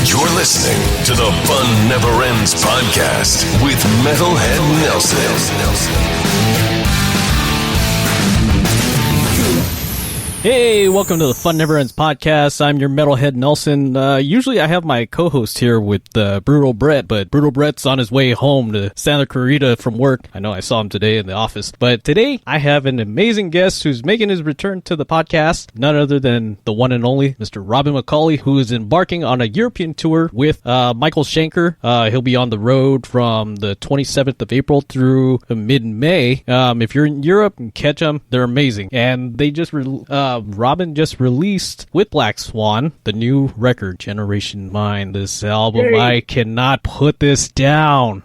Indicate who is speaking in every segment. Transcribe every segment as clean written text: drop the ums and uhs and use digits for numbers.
Speaker 1: You're listening to the Fun Never Ends podcast with Metalhead Nelson.
Speaker 2: Hey, welcome to the Fun Never Ends podcast. I'm your Metalhead Nelson. Usually I have my co-host here with Brutal Brett, but Brutal Brett's on his way home to Santa Clarita from work. I know I saw him today in the office. But today I have an amazing guest who's making his return to the podcast. None other than the one and only Mr. Robin McAuley, who is embarking on a European tour with Michael Schenker. He'll be on the road from the 27th of April through mid-May. If you're in Europe, catch them. They're amazing. And they just Robin just released with Black Swan the new record, Generation Mine. This album,
Speaker 3: Yay.
Speaker 2: I cannot put this down.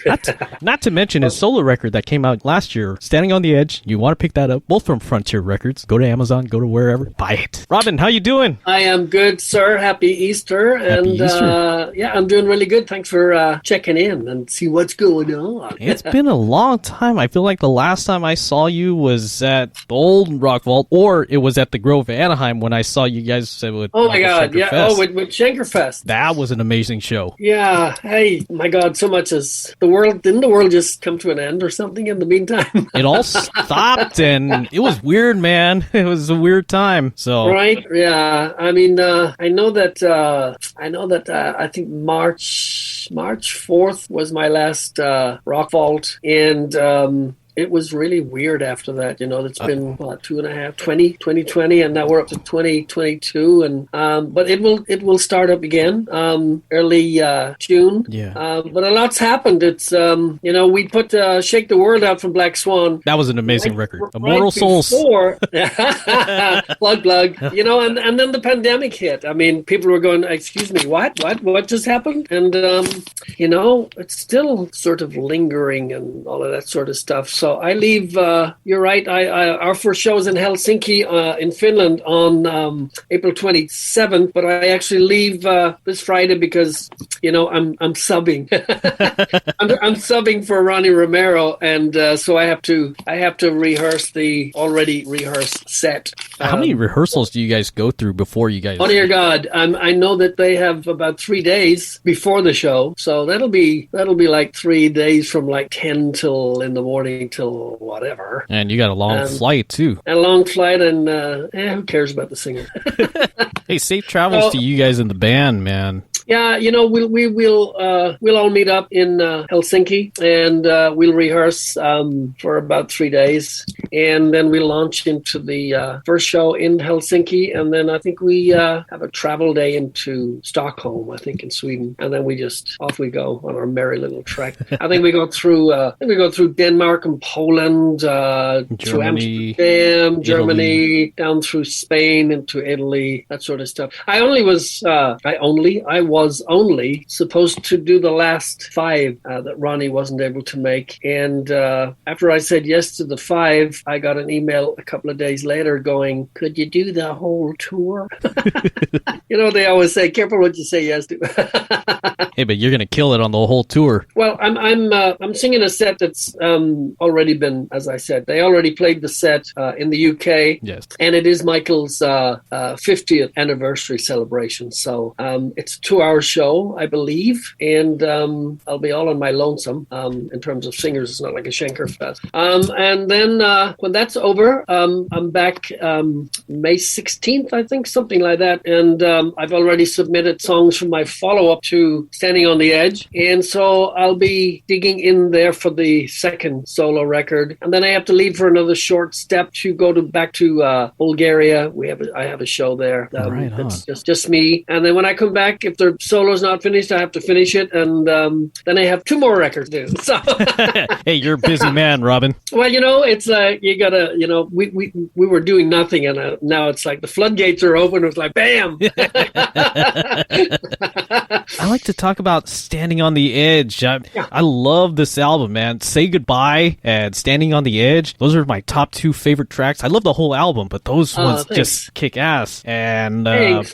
Speaker 2: Not to mention his solo record that came out last year, Standing on the Edge. You want to pick that up, both from Frontier Records. Go to Amazon, go to wherever, buy it. Robin, how you doing?
Speaker 3: I am good, sir. Happy Easter.
Speaker 2: Happy Easter.
Speaker 3: Yeah, I'm doing really good. Thanks for checking in and see what's going on.
Speaker 2: It's been a long time. I feel like the last time I saw you was at the old Rock Vault, or it was at the Grove Anaheim when I saw you guys with
Speaker 3: Oh my God,
Speaker 2: Schenker
Speaker 3: yeah.
Speaker 2: Fest.
Speaker 3: Oh, with Schenkerfest.
Speaker 2: That was an amazing show.
Speaker 3: Yeah. Hey, my God, so much as didn't the world just come to an end or something in the meantime?
Speaker 2: It all stopped and it was weird, man. It was a weird time. So
Speaker 3: Right? Yeah. I mean, I know that I think March 4th was my last Rock Vault, and it was really weird after that. You know, it's been 2020, and now we're up to 2022, and but it will start up again early June.
Speaker 2: Yeah.
Speaker 3: But a lot's happened. It's we put Shake the World out from Black Swan.
Speaker 2: that was an amazing record.
Speaker 3: Right
Speaker 2: Immortal Souls.
Speaker 3: before- plug. You know, and then the pandemic hit. I mean, people were going, "Excuse me, what just happened?" And it's still sort of lingering and all of that sort of stuff. So I leave. You're right. Our first show is in Helsinki, in Finland, on April 27th. But I actually leave this Friday because I'm subbing. I'm subbing for Ronnie Romero, and so I have to rehearse the already rehearsed set.
Speaker 2: How many rehearsals do you guys go through before you guys?
Speaker 3: Oh dear God! I know that they have about 3 days before the show, so that'll be like 3 days from like 10 till in the morning till whatever.
Speaker 2: And you got a long flight too.
Speaker 3: And a long flight, and who cares about the singer?
Speaker 2: Hey, safe travels to you guys in the band, man.
Speaker 3: Yeah, we'll all meet up in Helsinki, and we'll rehearse for about 3 days, and then we launch into the first show in Helsinki, and then I think we have a travel day into Stockholm, I think in Sweden, and then off we go on our merry little trek. I think we go through Denmark and Poland, through Amsterdam, Germany, down through Spain into Italy, that sort of stuff. I was only supposed to do the last 5 that Ronnie wasn't able to make. And after I said yes to the 5, I got an email a couple of days later going, "Could you do the whole tour?" They always say, careful what you say yes to.
Speaker 2: Hey, but you're gonna kill it on the whole tour.
Speaker 3: Well, I'm singing a set that's already been, as I said, they already played the set in the UK.
Speaker 2: Yes.
Speaker 3: And it is Michael's 50th anniversary celebration. So it's a 2-hour show, I believe, and I'll be all on my lonesome in terms of singers. It's not like a Schenker Fest. And then when that's over, I'm back May 16th, I think, something like that. And I've already submitted songs for my follow-up to Standing on the Edge. And so I'll be digging in there for the second solo record. And then I have to leave for another short step to go back to Bulgaria. I have a show there.
Speaker 2: Right on.
Speaker 3: It's just me. And then when I come back, if the solo's not finished, I have to finish it. And then I have 2 more records to do. So
Speaker 2: Hey, you're a busy man, Robin.
Speaker 3: well, it's you gotta, we were doing nothing, and now it's like the floodgates are open. It's like bam.
Speaker 2: I like to talk about Standing on the Edge. I love this album, man. Say Goodbye and Standing on the Edge. Those are my top 2 favorite tracks. I love the whole album, but those ones just kick ass. And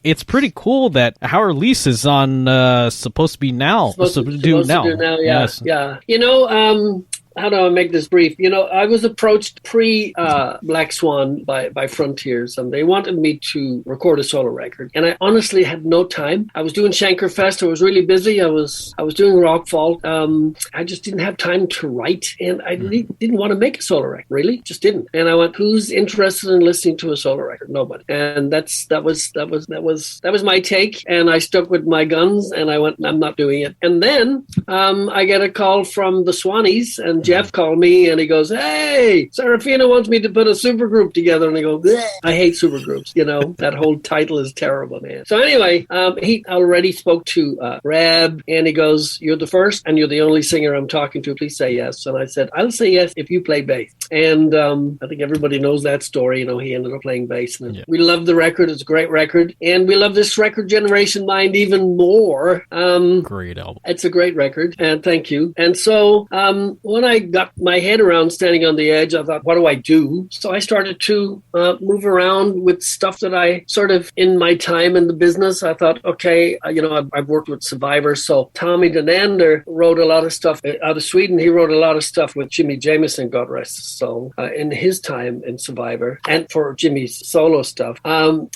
Speaker 2: it's pretty cool that our release is on supposed to do now.
Speaker 3: Yeah.
Speaker 2: Yes.
Speaker 3: Yeah. how do I make this brief? I was approached pre Black Swan by Frontiers, and they wanted me to record a solo record. And I honestly had no time. I was doing Schenker Fest. I was really busy. I was doing Rock Vault. I just didn't have time to write, and I really didn't want to make a solo record. Really, just didn't. And I went, who's interested in listening to a solo record? Nobody. And that was my take. And I stuck with my guns, and I went, I'm not doing it. And then I get a call from the Swannies, and Jeff called me, and he goes, hey, Serafina wants me to put a supergroup together. And I go, bleh. I hate supergroups. That whole title is terrible, man. So anyway, he already spoke to Reb, and he goes, you're the first, and you're the only singer I'm talking to. Please say yes. And I said, I'll say yes if you play bass. And I think everybody knows that story. He ended up playing bass. And we love the record. It's a great record. And we love this record, Generation Mind, even more.
Speaker 2: Great album.
Speaker 3: It's a great record. And thank you. And so when I got my head around Standing on the Edge, I thought, what do I do? So I started to move around with stuff that I sort of, in my time in the business, I thought, okay, I've worked with Survivor. So Tommy Denander wrote a lot of stuff out of Sweden. He wrote a lot of stuff with Jimmy Jameson, God rest his soul, in his time in Survivor, and for Jimmy's solo stuff.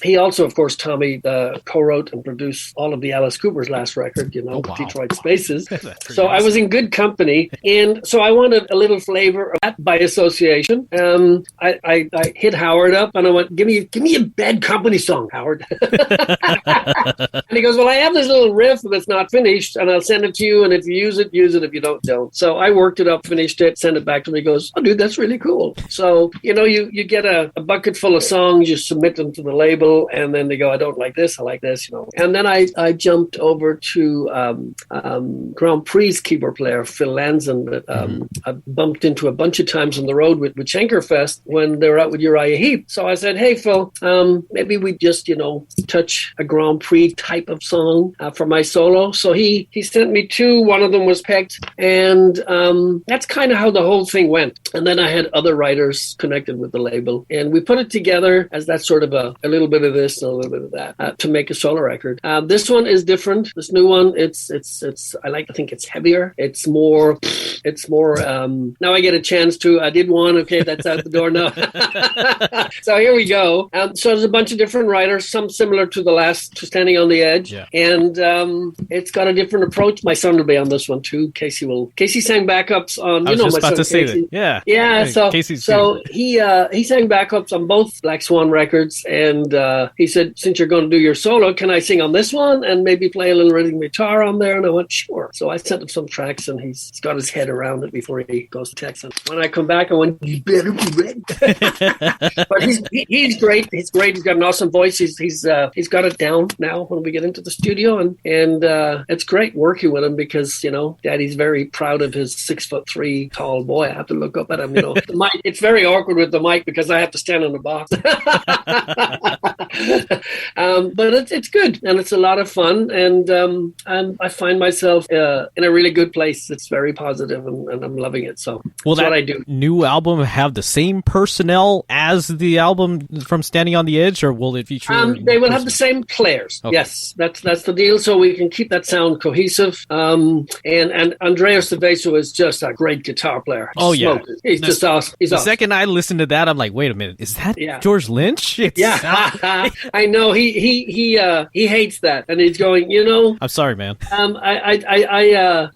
Speaker 3: He also, of course, Tommy co-wrote and produced all of the Alice Cooper's last record, Detroit Spaces. So I was in good company, and so I wanted a little flavor of that by association. I hit Howard up, and I went, give me a Bad Company song, Howard. And he goes, well, I have this little riff that's not finished, and I'll send it to you, and if you use it, use it. If you don't. So I worked it up, finished it, sent it back to him. He goes, oh, dude, that's really cool. So, you get a bucket full of songs, you submit them to the label, and then they go, I don't like this, I like this, And then I jumped over to Grand Prix keyboard player, Phil Lanzon, that I bumped into a bunch of times on the road with Schenker Fest when they were out with Uriah Heep. So I said, hey, Phil, maybe we just, touch a Grand Prix type of song for my solo. So he sent me two. One of them was picked, and that's kind of how the whole thing went. And then I had other writers connected with the label, and we put it together as that sort of a little bit of this and a little bit of that to make a solo record. This one is different. This new one, it's I like to think it's heavier. It's more. Now I get a chance to. I did one. Okay, that's out the door now. So here we go. So there's a bunch of different writers, some similar to the last, to Standing on the Edge, and it's got a different approach. My son will be on this one too. Casey sang backups on.
Speaker 2: I was just
Speaker 3: my
Speaker 2: about
Speaker 3: son
Speaker 2: to say
Speaker 3: Casey.
Speaker 2: that.
Speaker 3: Yeah. So
Speaker 2: Casey's
Speaker 3: he sang backups on both Black Swan records, and he said, since you're going to do your solo, can I sing on this one and maybe play a little rhythm guitar on there? And I went, sure. So I sent him some tracks, and he's got his head around it before he goes to Texas. When I come back, I went, you better be ready. But he's great. He's great. He's got an awesome voice. He's got it down now when we get into the studio, and it's great working with him because Daddy's very proud of his 6'3" tall boy. I have to look up at him. The mic, it's very awkward with the mic because I have to stand on the box. But it's good, and it's a lot of fun, and I find myself in a really good place. It's very positive, and I'm loving it. So
Speaker 2: will
Speaker 3: that's
Speaker 2: that
Speaker 3: what I do.
Speaker 2: New album have the same personnel as the album from Standing on the Edge, or will it feature?
Speaker 3: They will have the same players. Okay. Yes, that's the deal. So we can keep that sound cohesive. And Andrea Cerveso is just a great guitar player. He's just awesome. He's
Speaker 2: the
Speaker 3: awesome.
Speaker 2: Second I listened to that, I'm like, wait a minute, is that George Lynch?
Speaker 3: I know he hates that, and he's going,
Speaker 2: I'm sorry, man.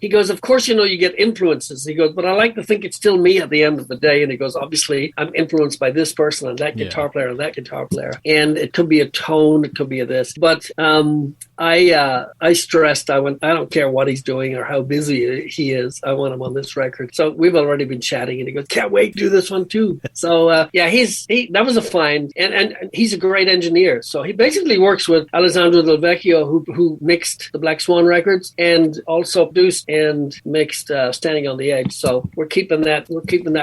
Speaker 3: He goes, of course, you get influences. He goes, but I like to think it's still me at the end of the day. And he goes, obviously, I'm influenced by this person and that guitar player and that guitar player, and it could be a tone, it could be a this, but I stressed. I went, I don't care what he's doing or how busy he is. I want him on this record. So we've already been chatting, and he goes, can't wait to do this one too. So that was a find, and he's a great engineer. So he basically works with Alessandro Del Vecchio, who mixed the Black Swan records and also produced and mixed Standing on the Edge. So we're keeping that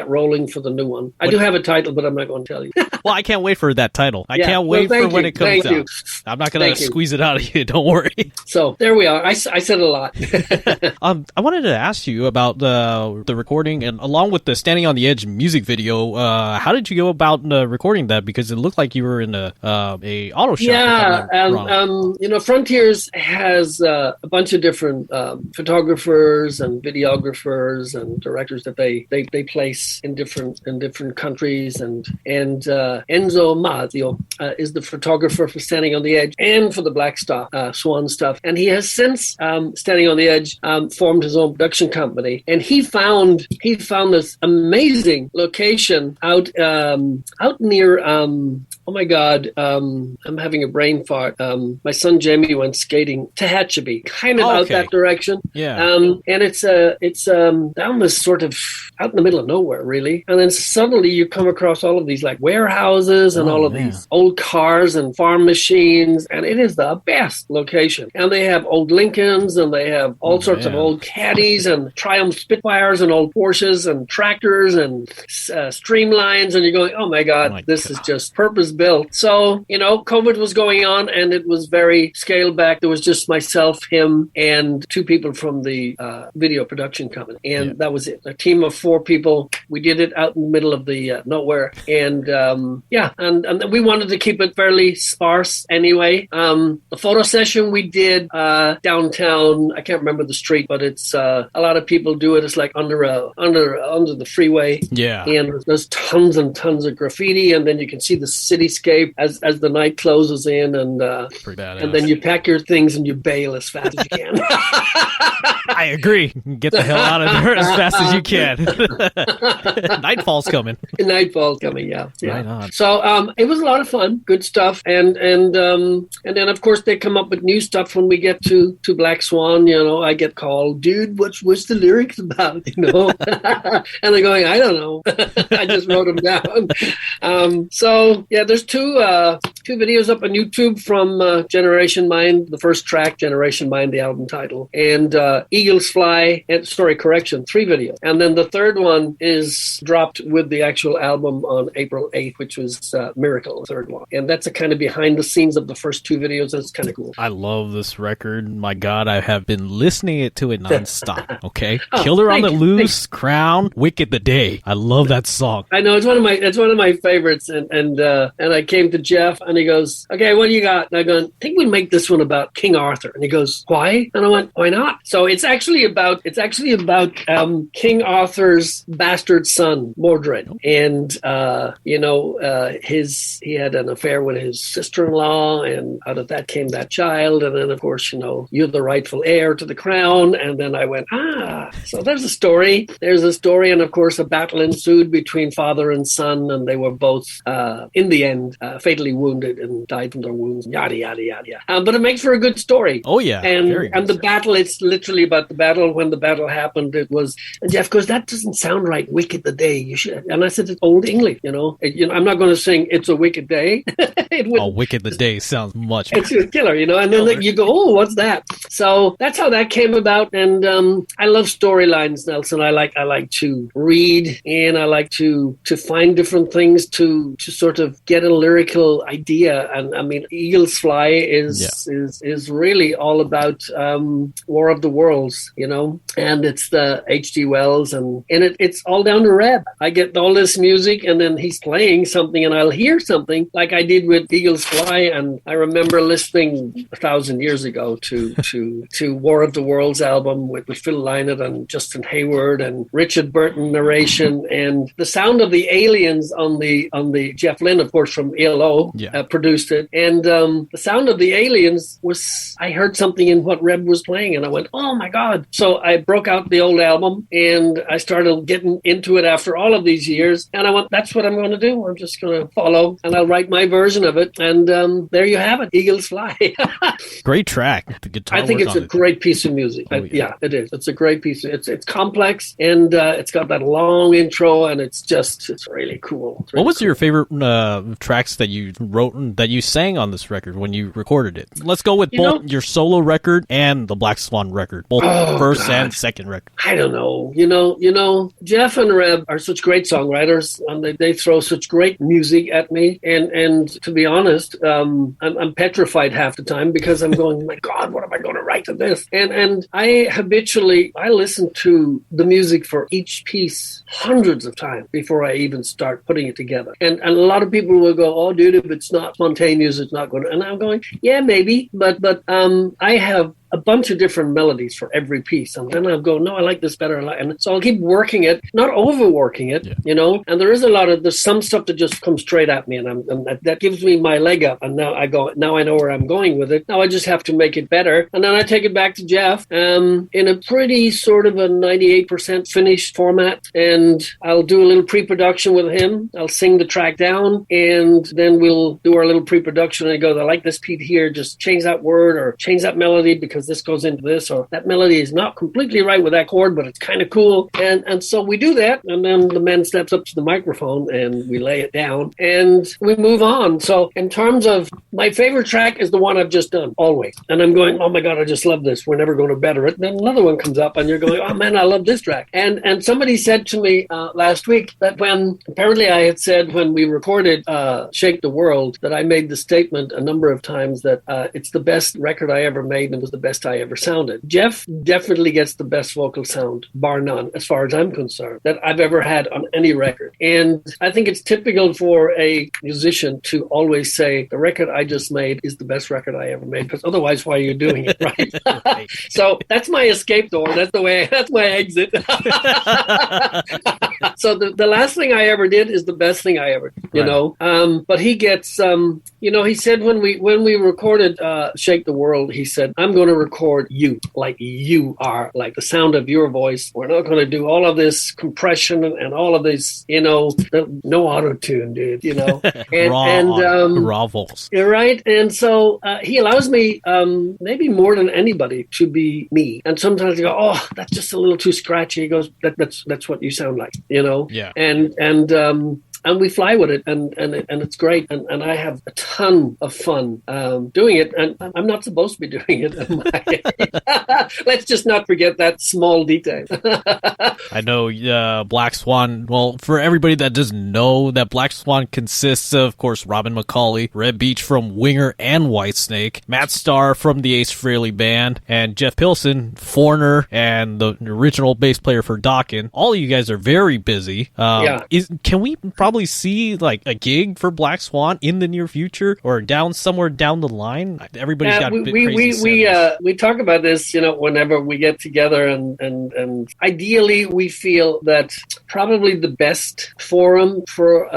Speaker 3: rolling for the new one. I do have a title, but I'm not going to tell you.
Speaker 2: Well, I can't wait for that title. I can't wait for when it comes out. I'm not going to squeeze it out of you. Don't worry.
Speaker 3: So there we are. I said a lot.
Speaker 2: I wanted to ask you about the recording, and along with the Standing on the Edge stage music video. How did you go about recording that? Because it looked like you were in a auto shop.
Speaker 3: Yeah, Frontiers has a bunch of different photographers and videographers and directors that they place in different countries, and Enzo Mazio is the photographer for Standing on the Edge and for the Black Swan stuff, and he has since Standing on the Edge formed his own production company, and he found this amazing location out near oh my God, I'm having a brain fart. My son Jamie went skating to Tehachapi, kind of out that direction.
Speaker 2: Yeah.
Speaker 3: And it's down this sort of out in the middle of nowhere, really. And then suddenly you come across all of these like warehouses and all of these old cars and farm machines, and it is the best location. And they have old Lincolns, and they have all sorts of old Caddies and Triumph Spitfires and old Porsches and tractors and Streamlines, and you're going, oh my God, this is just purpose built. So, COVID was going on, and it was very scaled back. There was just myself, him, and two people from the video production company. And that was it. A team of 4 people. We did it out in the middle of the nowhere. And and we wanted to keep it fairly sparse anyway. The photo session we did downtown, I can't remember the street, but it's a lot of people do it. It's like under the freeway.
Speaker 2: Yeah.
Speaker 3: And there's tons and tons of graffiti, and then you can see the cityscape as the night closes in, and then you pack your things and you bail as fast as you can.
Speaker 2: I agree. Get the hell out of there as fast as you can. Nightfall's coming.
Speaker 3: Nightfall's coming, yeah.
Speaker 2: Right on.
Speaker 3: So it was a lot of fun, good stuff, and then of course they come up with new stuff when we get to Black Swan. I get called, dude, what's the lyrics about? And they're going, I don't know. I just wrote them down. So yeah, there's two videos up on YouTube from Generation Mind, the first track, Generation Mind, the album title, and Eagles Fly, and 3 videos. And then the third one is dropped with the actual album on April 8th, which was Miracle, the third one. And that's a kind of behind the scenes of the first 2 videos. It's kind of cool.
Speaker 2: I love this record. My God, I have been listening to it nonstop. Okay. Killer on the Loose, Crown, Wicked the Day. I love that song.
Speaker 3: I know, it's one of my favorites. And I came to Jeff, and he goes, okay, what do you got? And I go, I think we make this one about King Arthur. And he goes, why? And I went, why not? So it's actually about King Arthur's bastard son, Mordred. And, he had an affair with his sister-in-law, and out of that came that child. And then, of course, you're the rightful heir to the crown. And then I went, so there's a story. And of course, a battle ensued between father and son, and they were both, in the end, fatally wounded and died from their wounds, yada, yada, yada. But it makes for a good story.
Speaker 2: Oh, yeah.
Speaker 3: And the battle, it's literally about the battle. When the battle happened, it was, and Jeff goes, that doesn't sound right, Wicked the Day. You should. And I said, it's Old English, I'm not going to sing It's a Wicked Day.
Speaker 2: Wicked the Day sounds much better.
Speaker 3: It's a killer, and then you go, oh, what's that? So that's how that came about. And I love storylines, Nelson. I like to read, and I like to find different things to sort of get a lyrical idea. And I mean, Eagles Fly is really all about War of the Worlds, and it's the H.G. Wells, and it's all down to Reb. I get all this music, and then he's playing something, and I'll hear something like I did with Eagles Fly. And I remember listening 1,000 years ago to War of the Worlds album with Phil Lynott and Justin Hayward and Richard Burton narration, and the sound of the aliens on the Jeff Lynne, of course, from ELO, produced it. And the sound of the aliens was, I heard something in what Reb was playing, and I went, oh my God. So I broke out the old album, and I started getting into it after all of these years. And I went, that's what I'm going to do. I'm just going to follow, and I'll write my version of it. And there you have it, Eagles Fly.
Speaker 2: Great track. The guitar
Speaker 3: I think it's a great piece of music. Yeah, it is. It's a great piece. It's complex, and it's got that long intro, and it's really cool.
Speaker 2: What was your favorite tracks that you wrote and that you sang on this record when you recorded it? Let's go with both your solo record and the Black Swan record, both first and second record.
Speaker 3: I don't know. Jeff and Reb are such great songwriters, and they throw such great music at me. And to be honest, I'm petrified half the time, because I'm going, my God, what am I going to right to this. And I listen to the music for each piece hundreds of times before I even start putting it together. And a lot of people will go, oh, dude, if it's not spontaneous, it's not going to. And I'm going, yeah, maybe. But I have a bunch of different melodies for every piece. And then I'll go, no, I like this better. And so I'll keep working it, not overworking it, And there's some stuff that just comes straight at me, and that gives me my leg up. And now I know where I'm going with it. Now I just have to make it better. And then I take it back to Jeff in a pretty sort of a 98% finished format. And I'll do a little pre-production with him. I'll sing the track down, and then we'll do our little pre-production. And I go, I like this beat here. Just change that word or change that melody because this goes into this, or that melody is not completely right with that chord, but it's kind of cool. And so we do that, and then the man steps up to the microphone and we lay it down and we move on. So in terms of my favorite track is the one I've just done, always. And I'm going, oh my God, I just love this. We're never going to better it. Then another one comes up and you're going, oh man, I love this track. And somebody said to me last week that apparently I had said when we recorded Shake the World, that I made the statement a number of times that it's the best record I ever made and it was the best I ever sounded. Jeff definitely gets the best vocal sound, bar none, as far as I'm concerned, that I've ever had on any record. And I think it's typical for a musician to always say, the record I just made is the best record I ever made, because otherwise, why are you doing it, right? So that's my escape door. That's my exit. So the last thing I ever did is the best thing I ever did, you know. But he gets, he said when we recorded Shake the World, he said, I'm going to record you like you are, like the sound of your voice. We're not going to do all of this compression and all of this, no auto-tune, dude,
Speaker 2: raw vocals.
Speaker 3: You're right. And so he allows me, maybe more than anybody, to be me. And sometimes I go, oh, that's just a little too scratchy. He goes, that's what you sound like,
Speaker 2: Yeah.
Speaker 3: And we fly with it, and it's great, and I have a ton of fun doing it, and I'm not supposed to be doing it. Let's just not forget that small detail.
Speaker 2: I know Black Swan, well, for everybody that doesn't know, that Black Swan consists of course, Robin McAuley, Red Beach from Winger and Whitesnake, Matt Starr from the Ace Frehley Band, and Jeff Pilson, Foreigner, and the original bass player for Dokken. All of you guys are very busy. Can we probably see like a gig for Black Swan in the near future or somewhere down the line? Everybody's got
Speaker 3: we talk about this, whenever we get together, and ideally we feel that probably the best forum for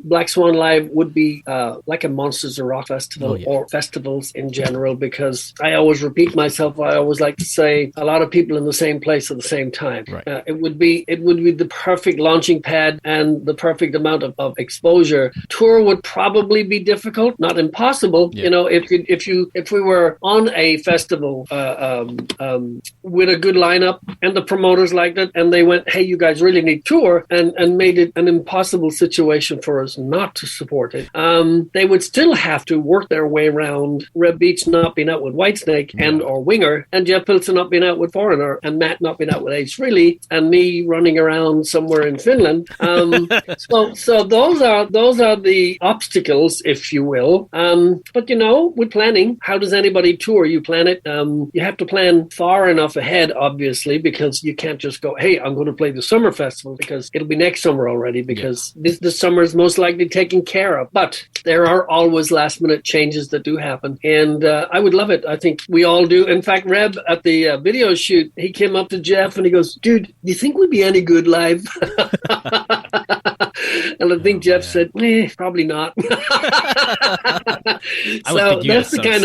Speaker 3: Black Swan Live would be like a Monsters of Rock festival or festivals in general, because I always repeat myself. I always like to say a lot of people in the same place at the same time.
Speaker 2: Right.
Speaker 3: It would be the perfect launching pad and the perfect amount of exposure. Tour would probably be difficult, not impossible.
Speaker 2: Yeah.
Speaker 3: If we were on a festival with a good lineup and the promoters liked it and they went, hey, you guys really need tour, and made it an impossible situation for us not to support it, they would still have to work their way around Red Beach not being out with Whitesnake and or Winger, and Jeff Pilson not being out with Foreigner, and Matt not being out with Ace Frehley, and me running around somewhere in Finland. So those are the obstacles, if you will. But with planning, how does anybody tour? You plan it. You have to plan far enough ahead, obviously, because you can't just go, hey, I'm going to play the summer festival, because it'll be next summer already, because this summer is most likely taken care of. But there are always last minute changes that do happen. And I would love it. I think we all do. In fact, Reb at the video shoot, he came up to Jeff and he goes, dude, do you think we'd be any good live? And I think Jeff said, probably not. So that's the kind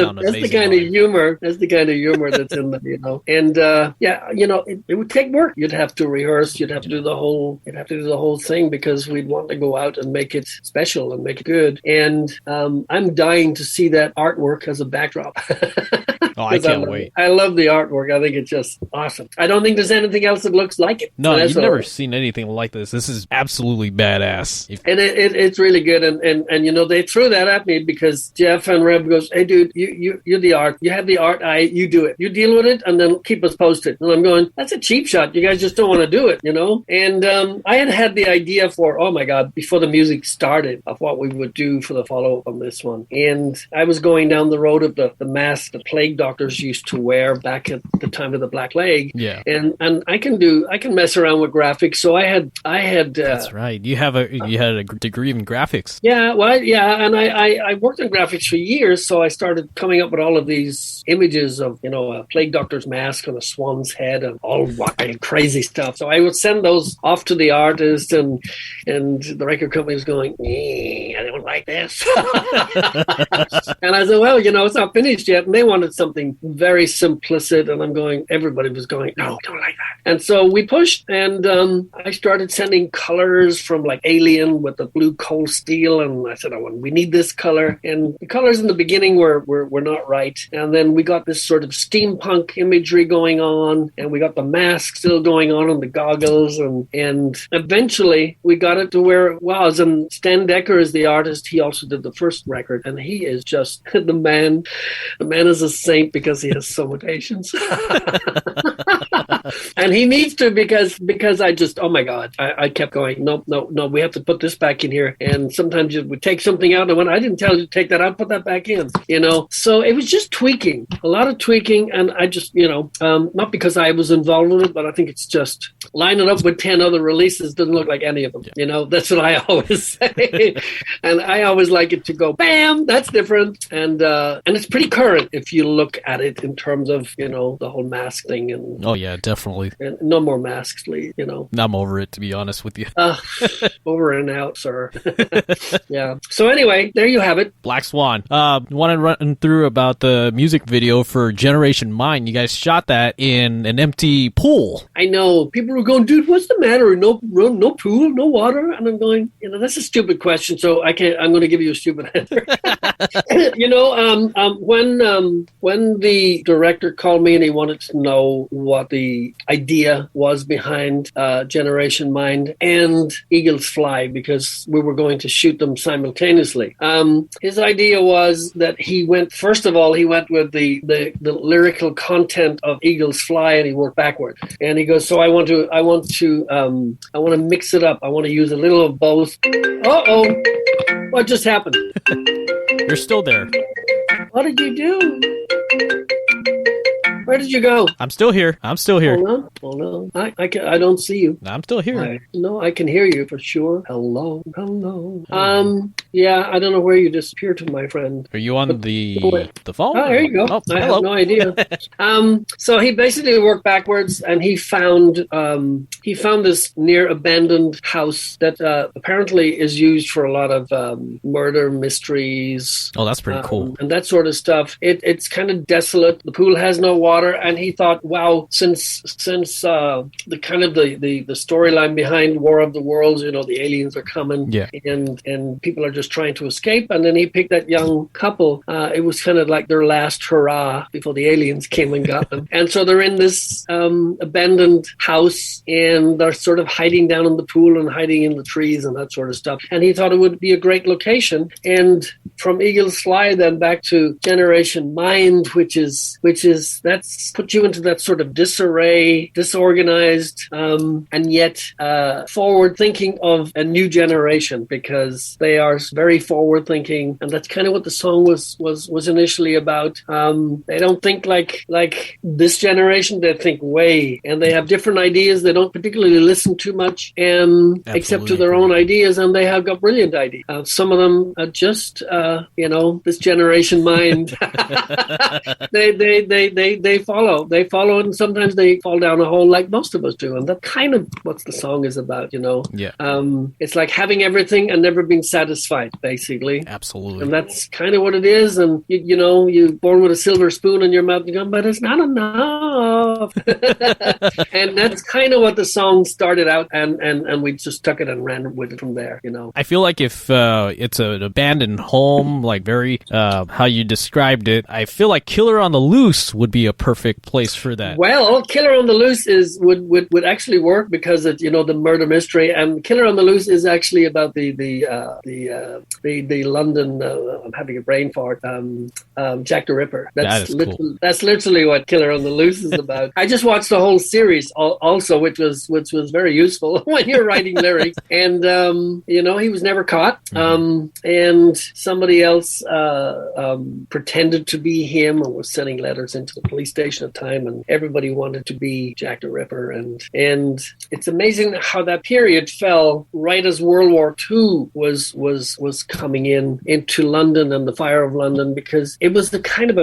Speaker 3: of humor. That's the kind of humor that's in them, And it would take work. You'd have to rehearse. You'd have to do the whole thing, because we'd want to go out and make it special and make it good. And I'm dying to see that artwork as a backdrop.
Speaker 2: Oh, I can't wait.
Speaker 3: I love the artwork. I think it's just awesome. I don't think there's anything else that looks like it.
Speaker 2: No, you've never seen anything like this. This is absolutely badass. Yes.
Speaker 3: And it's really good. And you know, they threw that at me because Jeff and Reb goes, hey, dude, you're the art. You have the art eye. You do it. You deal with it and then keep us posted. And I'm going, that's a cheap shot. You guys just don't want to do it, you know? And I had the idea for, oh my God, before the music started of what we would do for the follow-up on this one. And I was going down the road of the mask the plague doctors used to wear back at the time of the Black Plague.
Speaker 2: Yeah.
Speaker 3: And I can mess around with graphics. So I had
Speaker 2: That's right. You had a degree in graphics.
Speaker 3: Yeah, well, yeah, and I worked in graphics for years, so I started coming up with all of these images of, you know, a plague doctor's mask and a swan's head and all wild, crazy stuff. So I would send those off to the artist, and the record company was going, I don't like this. And I said, well, you know, it's not finished yet. And they wanted something very simplistic, and I'm going, everybody was going, no, I don't like that. And so we pushed, and I started sending colors from like Alien with the blue coal steel, and I said, oh, we need this color. And the colors in the beginning were not right. And then we got this sort of steampunk imagery going on, and we got the mask still going on and the goggles, and eventually we got it to where it was. And Stan Decker is the artist. He also did the first record, and he is just the man. The man is a saint because he has so much patience. And he needs to, because I just, oh my God, I kept going, no, we have to put this back in here. And sometimes you would take something out, and when I didn't tell you to take that out, put that back in, you know. So it was just tweaking, a lot of tweaking. And I just, you know, not because I was involved in it, but I think it's just line it up with 10 other releases doesn't look like any of them. Yeah. You know, that's what I always say. And I always like it to go, bam, that's different. And it's pretty current if you look at it in terms of, you know, the whole mask thing. And
Speaker 2: oh yeah, definitely.
Speaker 3: And no more masks, please, you know.
Speaker 2: I'm over it, to be honest with you.
Speaker 3: Over and out, sir. Yeah. So anyway, there you have it.
Speaker 2: Black Swan. Want to run through about the music video for Generation Mind. You guys shot that in an empty pool.
Speaker 3: I know. People were going, dude, what's the matter? No pool, no water? And I'm going, you know, that's a stupid question, so I'm going to give you a stupid answer. You know, when the director called me and he wanted to know what the idea was behind Generation Mind and Eagles Fly, because we were going to shoot them simultaneously. His idea was that he went with the lyrical content of Eagles Fly, and he worked backward. And he goes, so I want to mix it up. I want to use a little of both. Uh-oh. What just happened?
Speaker 2: You're still there.
Speaker 3: What did you do? Where did you go?
Speaker 2: I'm still here.
Speaker 3: Hold on. I don't see you.
Speaker 2: I'm still here.
Speaker 3: I can hear you for sure. Hello. Yeah, I don't know where you disappeared to, my friend.
Speaker 2: Are you on the phone?
Speaker 3: Oh, there you go.
Speaker 2: Oh,
Speaker 3: I
Speaker 2: hello.
Speaker 3: have no idea. So he basically worked backwards, and he found this near abandoned house that apparently is used for a lot of murder mysteries.
Speaker 2: Oh, that's pretty cool.
Speaker 3: And that sort of stuff. It's kind of desolate. The pool has no water. And he thought, wow, since the kind of the storyline behind War of the Worlds, you know, the aliens are coming,
Speaker 2: yeah,
Speaker 3: and people are just trying to escape. And then he picked that young couple. It was kind of like their last hurrah before the aliens came and got them. And so they're in this abandoned house, and they're sort of hiding down in the pool and hiding in the trees and that sort of stuff. And he thought it would be a great location. And from Eagles Fly then back to Generation Mind, which is that's put you into that sort of disarray, disorganized, and yet forward thinking of a new generation, because they are very forward thinking, and that's kind of what the song was initially about. They don't think like this generation; they think way, and they have different ideas. They don't particularly listen too much, except to their own ideas, and they have got brilliant ideas. Some of them are just this Generation Mind. They follow, and sometimes they fall down a hole like most of us do, and that's kind of what the song is about, you know.
Speaker 2: Yeah.
Speaker 3: It's like having everything and never being satisfied, basically.
Speaker 2: Absolutely.
Speaker 3: And that's kind of what it is. And you're born with a silver spoon in your mouth, and you're going, but it's not enough. off. And that's kind of what the song started out, and we just took it and ran with it from there, you know.
Speaker 2: I feel like if it's an abandoned home, like very how you described it, I feel like Killer on the Loose would be a perfect place for that.
Speaker 3: Well, Killer on the Loose would actually work because it's, you know, the murder mystery, and Killer on the Loose is actually about the London. I'm having a brain fart. Jack the Ripper. That's literally what Killer on the Loose is about. I just watched the whole series also, which was very useful when you're writing lyrics. And you know, he was never caught. And somebody else pretended to be him and was sending letters into the police station at the time, and everybody wanted to be Jack the Ripper. And it's amazing how that period fell right as World War II was coming into London and the fire of London, because it was a kind of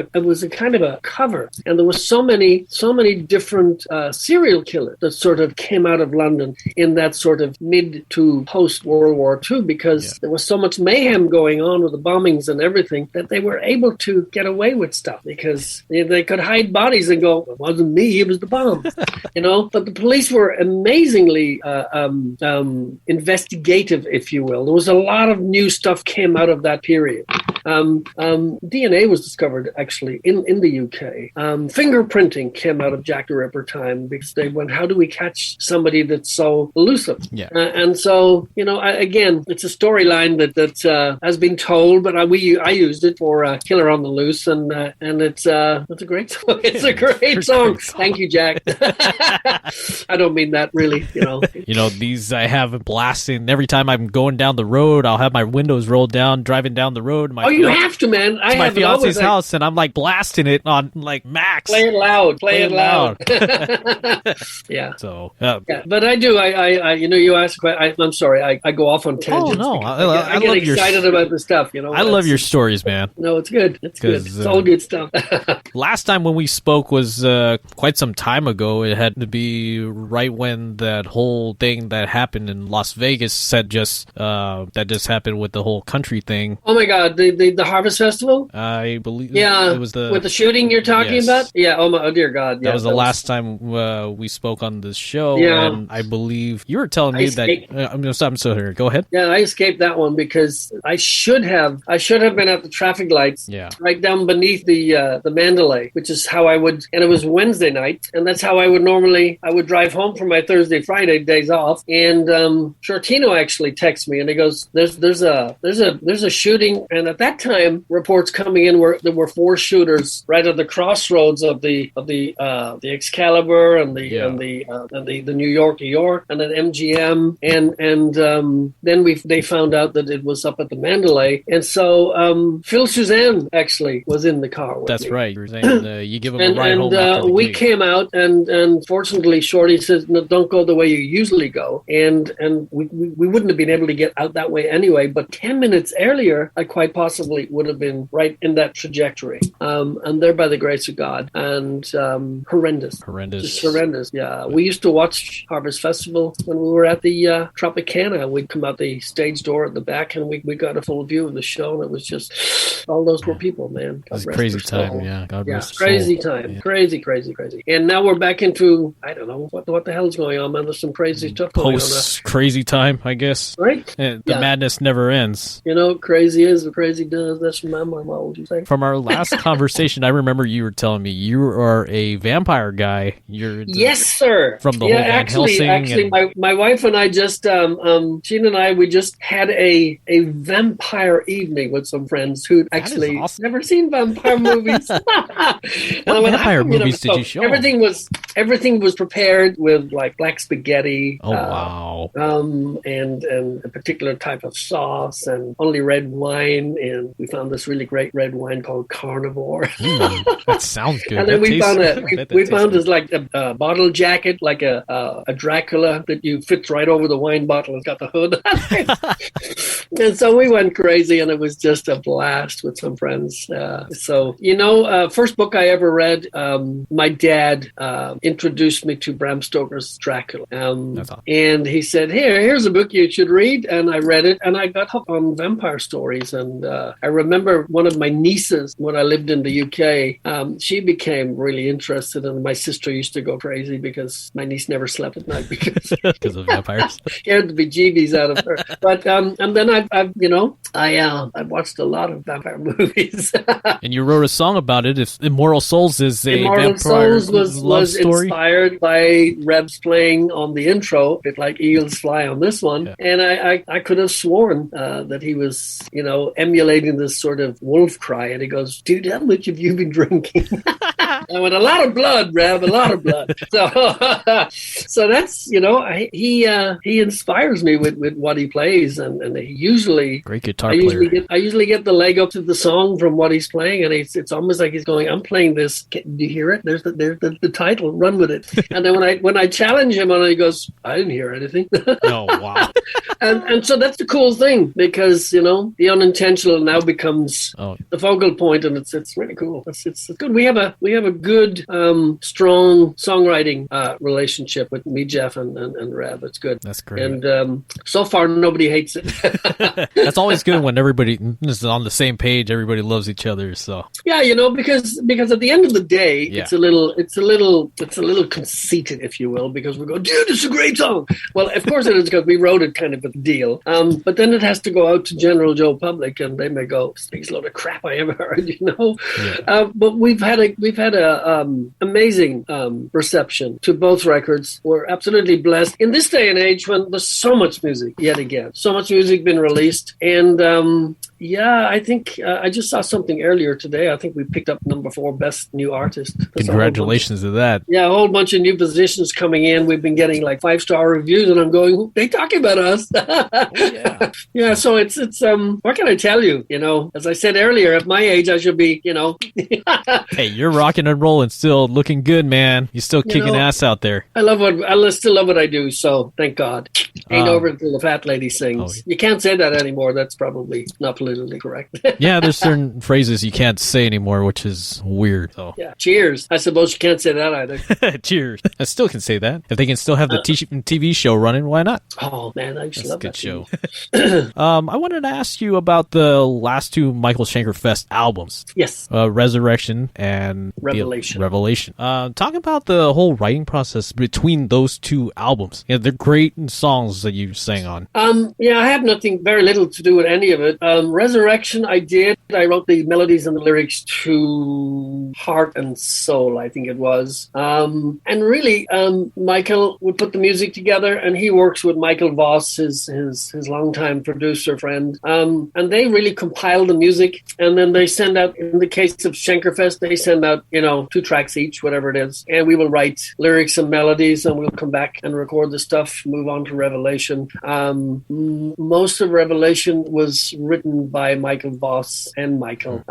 Speaker 3: a cover, and there was so many different serial killers that sort of came out of London in that sort of mid to post World War II, because there was so much mayhem going on with the bombings and everything that they were able to get away with stuff, because they could hide bodies and go, it wasn't me, it was the bomb. You know, but the police were amazingly investigative, if you will. There was a lot of new stuff came out of that period. DNA was discovered actually in the UK. Fingerprinting came out of Jack the Ripper time, because they went, how do we catch somebody that's so elusive? And so, you know, again, it's a storyline that has been told, but I used it for Killer on the Loose, and it's a great song. It's a great song. Thank you, Jack. I don't mean that really, you know.
Speaker 2: You know, these I have blasting every time I'm going down the road. I'll have my windows rolled down, driving down the road.
Speaker 3: You have to, man. I
Speaker 2: my
Speaker 3: have
Speaker 2: fiance's house, and I'm like blasting it on like max.
Speaker 3: Play it loud. Play it loud. Yeah.
Speaker 2: So,
Speaker 3: yeah, but I do. I you know, you ask. I'm sorry. I go off on tangents.
Speaker 2: Oh no,
Speaker 3: I get excited about the stuff. You know,
Speaker 2: I love your stories, man.
Speaker 3: No, it's good. It's good. It's all good stuff.
Speaker 2: Last time when we spoke was quite some time ago. It had to be right when that whole thing that happened in Las Vegas that just happened with the whole country thing.
Speaker 3: Oh my God, the Harvest Festival.
Speaker 2: I believe.
Speaker 3: Yeah,
Speaker 2: it was
Speaker 3: with the shooting you're talking about. Yeah. Oh dear God. Yeah,
Speaker 2: that was the last time we spoke on this show.
Speaker 3: Yeah.
Speaker 2: And I believe you were telling me that. I'm so here. Go ahead.
Speaker 3: Yeah, I escaped that one because I should have been at the traffic lights.
Speaker 2: Yeah.
Speaker 3: Right down beneath the Mandalay, which is how I would. And it was Wednesday night, and that's how I would drive home from my Thursday, Friday days off. And Shortino actually texts me, and he goes, "There's a shooting." And at that time, reports coming in were there were 4 shooters right at the crossroads of the Excalibur and the New York, and then MGM, and then they found out that it was up at the Mandalay, and so Phil Suzanne actually was in the car with
Speaker 2: That's
Speaker 3: me.
Speaker 2: Right. You were saying you give him a ride home after the
Speaker 3: we
Speaker 2: gig.
Speaker 3: came out, and fortunately, Shorty says, "No, don't go the way you usually go," and we wouldn't have been able to get out that way anyway. But 10 minutes earlier, I quite possibly would have been right in that trajectory. And there by the grace of God. And horrendous. Just horrendous. Yeah. We used to watch Harvest Festival when we were at the Tropicana. We'd come out the stage door at the back, and we got a full view of the show, and it was just all those were people, man.
Speaker 2: It was a crazy time, yeah. God rest
Speaker 3: crazy time. Yeah. Crazy. And now we're back into, I don't know, what the hell's going on, man. There's some crazy stuff going on.
Speaker 2: Post-crazy time, I guess.
Speaker 3: Right?
Speaker 2: The madness never ends.
Speaker 3: You know, crazy is what crazy does. That's from my mom, what would you say?
Speaker 2: From our last conversation, I rember you were telling me you are a vampire guy.
Speaker 3: Yes, sir.
Speaker 2: From the whole Van Helsing.
Speaker 3: Actually, my wife and I just, Gene and I, we just had a vampire evening with some friends who'd actually never seen vampire movies.
Speaker 2: What vampire movies did you show?
Speaker 3: Everything was prepared with like black spaghetti.
Speaker 2: Oh wow.
Speaker 3: And a particular type of sauce, and only red wine, and we found this really great red wine called Carnivore.
Speaker 2: That sounds good.
Speaker 3: And then we found this like a bottle jacket, like a Dracula that you fits right over the wine bottle. It's got the hood. And so we went crazy, and it was just a blast with some friends. So, you know, first book I ever read, my dad introduced me to Bram Stoker's Dracula. And he said, here's a book you should read. And I read it, and I got hooked on vampire stories. And I remember one of my nieces when I lived in the UK. She became really interested, and my sister used to go crazy because my niece never slept at night because
Speaker 2: of vampires.
Speaker 3: scared the bejeebies out of her. But and then I watched a lot of vampire movies.
Speaker 2: And you wrote a song about it. If Immortal Souls is a
Speaker 3: Immortal
Speaker 2: vampire
Speaker 3: Souls
Speaker 2: love
Speaker 3: was
Speaker 2: story.
Speaker 3: inspired by Reb's playing on the intro, a bit like Eagles Fly on this one.
Speaker 2: Yeah.
Speaker 3: And I could have sworn that he was, emulating this sort of wolf cry. And he goes, "Dude, how much have you been drinking?" I went, "A lot of blood, Reb, a lot of blood." So that's, he inspires me with what he plays. And he usually...
Speaker 2: Great guitar player.
Speaker 3: I usually get the leg up to the song from what he's playing, and it's almost like he's going, "I'm playing this. Do you hear it? There's the title. Run with it." And then when I challenge him, and he goes, "I didn't hear anything."
Speaker 2: Oh, wow.
Speaker 3: and so that's the cool thing, because the unintentional now becomes the focal point, and it's really cool. It's good. We have a good strong songwriting relationship with me, Jeff, and Reb. It's good.
Speaker 2: That's great.
Speaker 3: And so far nobody hates it.
Speaker 2: That's always good when everybody is on the same page. Everybody loves each other. So
Speaker 3: yeah, because at the end of the day, it's a little conceited, if you will, because we go, "Dude, it's a great song." Well, of course it is, because we wrote it, kind of a deal. But then it has to go out to general Joe public, and they may go, "This biggest load of crap I ever heard," Yeah. But we've had a amazing reception to both records. We're absolutely blessed in this day and age when there's so much music. Yet again, so much music been released, and I think I just saw something earlier today. I think we picked up number 4 best new artist.
Speaker 2: Congratulations to that.
Speaker 3: Yeah, a whole bunch of new positions coming in. We've been getting like 5-star reviews, and I'm going, "They talking about us?"
Speaker 2: Yeah.
Speaker 3: Yeah. So it's what can I tell you? As I said earlier, at my age, I should be,
Speaker 2: Hey, you're rocking and rolling, still looking good, man. You're still kicking ass out there.
Speaker 3: I still love what I do. So thank God. Ain't over until the fat lady sings. You can't say that anymore. That's probably not politically correct.
Speaker 2: Yeah, there's certain phrases you can't say anymore, which is weird. So.
Speaker 3: Yeah. Cheers. I suppose you can't say that either.
Speaker 2: Cheers. I still can say that. If they can still have the TV show running, why not?
Speaker 3: Oh, man, I just love that
Speaker 2: show. I wanted to ask you about the last 2 Michael Schenker Fest albums.
Speaker 3: Yes.
Speaker 2: Resurrection and Revelation. Talk about the whole writing process between those 2 albums. Yeah, they're great songs that you sang on.
Speaker 3: I have very little to do with any of it. Resurrection, I wrote the melodies and the lyrics to Heart and Soul, I think it was. And really, Michael would put the music together, and he works with Michael Voss, his longtime producer friend. And they really compile the music, and then they send out, in the case of Schenkerfest, they send out, 2 tracks each, whatever it is. And we will write lyrics and melodies, and we'll come back and record the stuff, move on to Revelation. Most of Revelation was written by Michael Voss and Michael.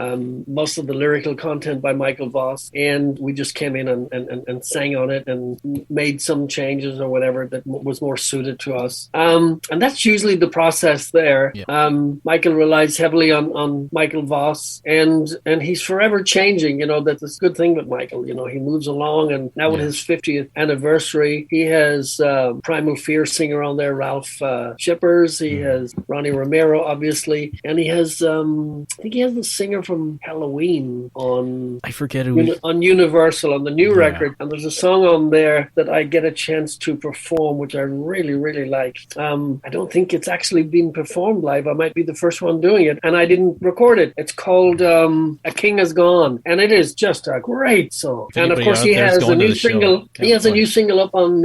Speaker 3: Most of the lyrical content by Michael Voss, and we just came in and sang on it and made some changes or whatever that was more suited to us. And that's usually the process there. Yeah. Michael relies heavily on Michael Voss, and he's forever changing. That's a good thing with Michael. He moves along, and now with his 50th anniversary, he has Primal Fear singer on there, Ralph Shippers. He has Ronnie Romero, obviously, and he has I think he has the singer from Halloween on,
Speaker 2: I forget who,
Speaker 3: on Universal on the new record, and there's a song on there that I get a chance to perform, which I really, really like. I don't think it's actually been performed live. I might be the first one doing it, and I didn't record it. It's called A King Has Gone, and it is just a great song. And of course, he has a new single. He has a new single up on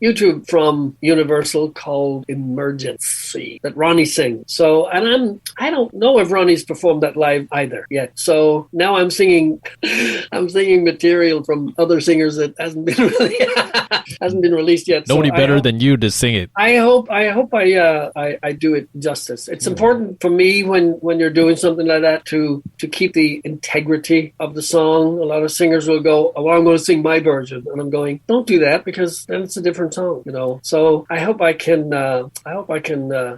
Speaker 3: YouTube from Universal called Emergency that Ronnie sings. So, and I don't know if Ronnie's performed that live either yet. So now I'm singing material from other singers that hasn't been released yet.
Speaker 2: Nobody better than you to sing it.
Speaker 3: I hope I do it justice. It's important for me when you're doing something like that to keep the integrity of the song. A lot of singers will go, "Oh, well, I'm going to sing my version," and I'm going, "Don't do that, because then it's a different song." So I hope I can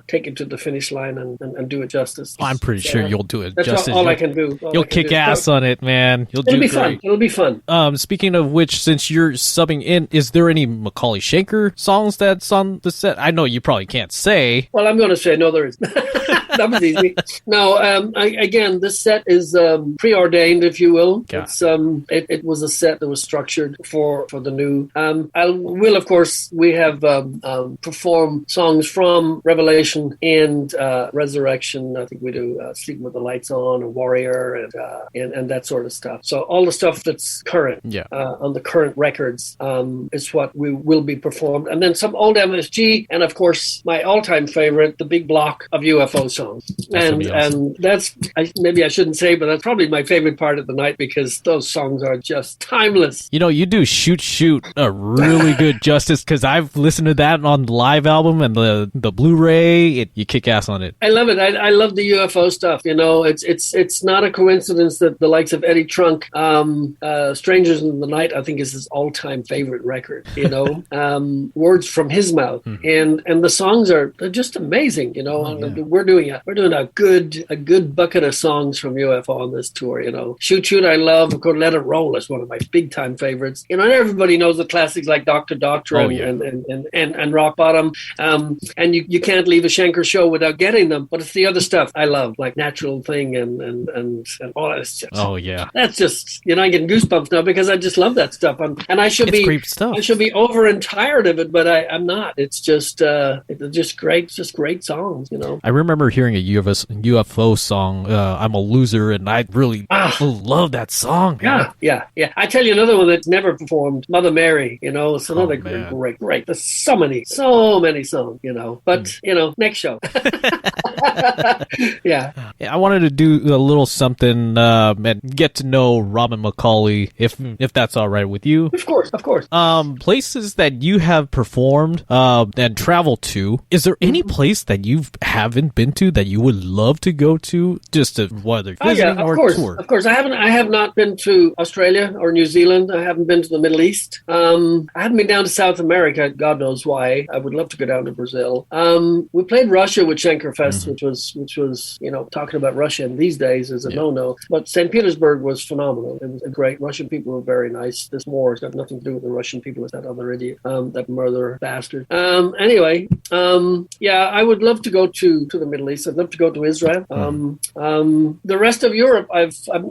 Speaker 3: take it to the finish line and do it justice.
Speaker 2: I'm pretty sure you'll do it
Speaker 3: that's
Speaker 2: justice.
Speaker 3: All I can do.
Speaker 2: You'll kick ass on it, man.
Speaker 3: It'll be fun. It'll be fun.
Speaker 2: Speaking of which, since you're subbing in, is there any Macaulay Schenker songs that's on the set? I know you probably can't say.
Speaker 3: Well, I'm going to say no, there isn't. That was easy. No, again, this set is preordained, if you will. It was a set that was structured for the new. Of course, we have performed songs from Revelation and Resurrection. I think we do Sleeping with the Lights On, a Warrior, and that sort of stuff. So all the stuff that's current on the current records is what we will be performed. And then some old MSG, and of course, my all-time favorite, the big block of UFO songs. And that's, maybe I shouldn't say, but that's probably my favorite part of the night because those songs are just timeless.
Speaker 2: You know, you do Shoot a really good justice because I've listened to that on the live album and the Blu-ray. You kick ass on it.
Speaker 3: I love it. I love the UFO stuff. You know, it's not a coincidence that the likes of Eddie Trunk, Strangers in the Night, I think is his all-time favorite record. You know, words from his mouth, and the songs they're just amazing. You know, we're doing a good bucket of songs from UFO on this tour. You know, Shoot, I love. Of course, Let It Roll is one of my big-time favorites. You know, and everybody knows the classics like Doctor and Rock Bottom. And you can't leave a Schenker show without getting them. But it's the other stuff I love, like Natural Thing and all that. That's just, you know, I'm getting goosebumps now because I just love that stuff. And I should be over and tired of it, but I'm not. It's just great songs, you know.
Speaker 2: I remember hearing a UFO song, I'm a Loser, and I really love that song.
Speaker 3: Yeah. I tell you another one that's never performed, Mother Mary, you know, it's another great. There's so many songs, you know. But, you know, next show. Yeah,
Speaker 2: I wanted to do a little something and get to know Robin McAuley, if that's all right with you.
Speaker 3: Of course.
Speaker 2: Places that you have performed and traveled to. Is there any place that you haven't been to that you would love to go to, just to whether visiting or tour?
Speaker 3: Of course, I have not been to Australia or New Zealand. I haven't been to the Middle East. I haven't been down to South America. God knows why. I would love to go down to Brazil. We played Russia with Schenker Fest, which was, you know, talking about Russia in these days is a no-no. But St. Petersburg was phenomenal. It was great. Russian people were very nice. This war has got nothing to do with the Russian people. It's that other idiot, that murderer bastard. Anyway, I would love to go to the Middle East. I'd love to go to Israel. The rest of Europe, I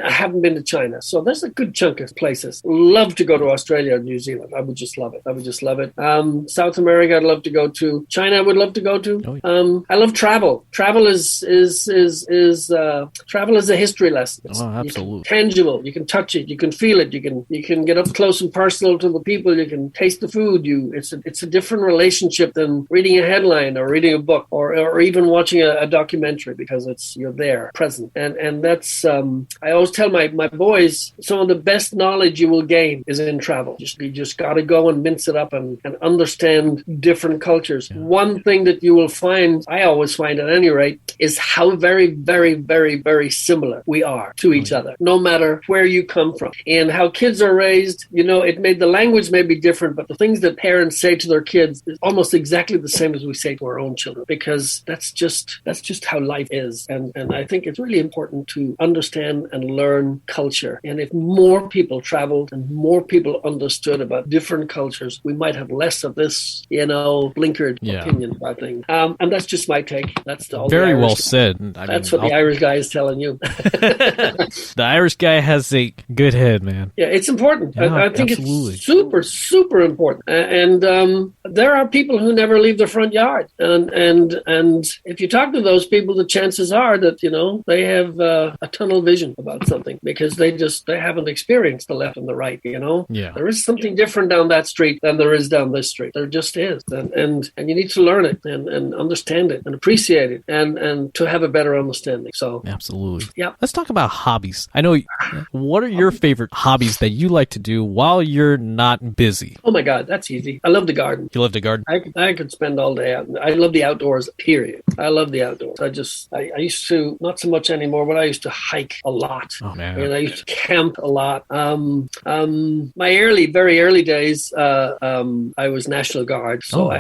Speaker 3: haven't been to China. So there's a good chunk of places. Love to go to Australia and New Zealand. I would just love it. South America, I'd love to go to. China, I would love to go to. I love travel. Travel is a history lesson.
Speaker 2: Absolutely.
Speaker 3: Tangible. You can touch it. You can feel it. You can get up close and personal to the people. You can taste the food. It's a different relationship than reading a headline or reading a book or even watching a documentary because you're there, present. And that's I always tell my boys, some of the best knowledge you will gain is in travel. You just got to go and mince it up and understand different cultures. Yeah. One thing that you will find, I always find at any rate, is how very, very, very, very similar we are to each other, no matter where you come from. And how kids are raised, you know, the language may be different, but the things that parents say to their kids is almost exactly the same as we say to our own children, because that's just how life is. And I think it's really important to understand and learn culture. And if more people traveled and more people understood about different cultures, we might have less of this, you know, blinkered opinion about things. And that's just my take. That's
Speaker 2: very well said.
Speaker 3: That's what the Irish guy is telling you.
Speaker 2: The Irish guy has a good head, man.
Speaker 3: Yeah, it's important. Yeah, I think it's super, super important. And there are people who never leave their front yard. And if you talk to those people, the chances are that, you know, they have a tunnel vision about something because they haven't experienced the left and the right, you know?
Speaker 2: Yeah.
Speaker 3: There is something different down that street than there is down this street. There just is. And you need to learn it and understand it and appreciate it and to have a better understanding. So
Speaker 2: absolutely.
Speaker 3: Yeah.
Speaker 2: Let's talk about hobbies. I know, what are your favorite hobbies that you like to do while you're not busy?
Speaker 3: Oh my God, that's easy. I love the garden.
Speaker 2: You love the garden?
Speaker 3: I could spend all day out. I love the outdoors, period. I love the outdoors. I used to, not so much anymore, but I used to hike a lot.
Speaker 2: Oh man.
Speaker 3: And I used to camp a lot. My very early days, I was National Guard. So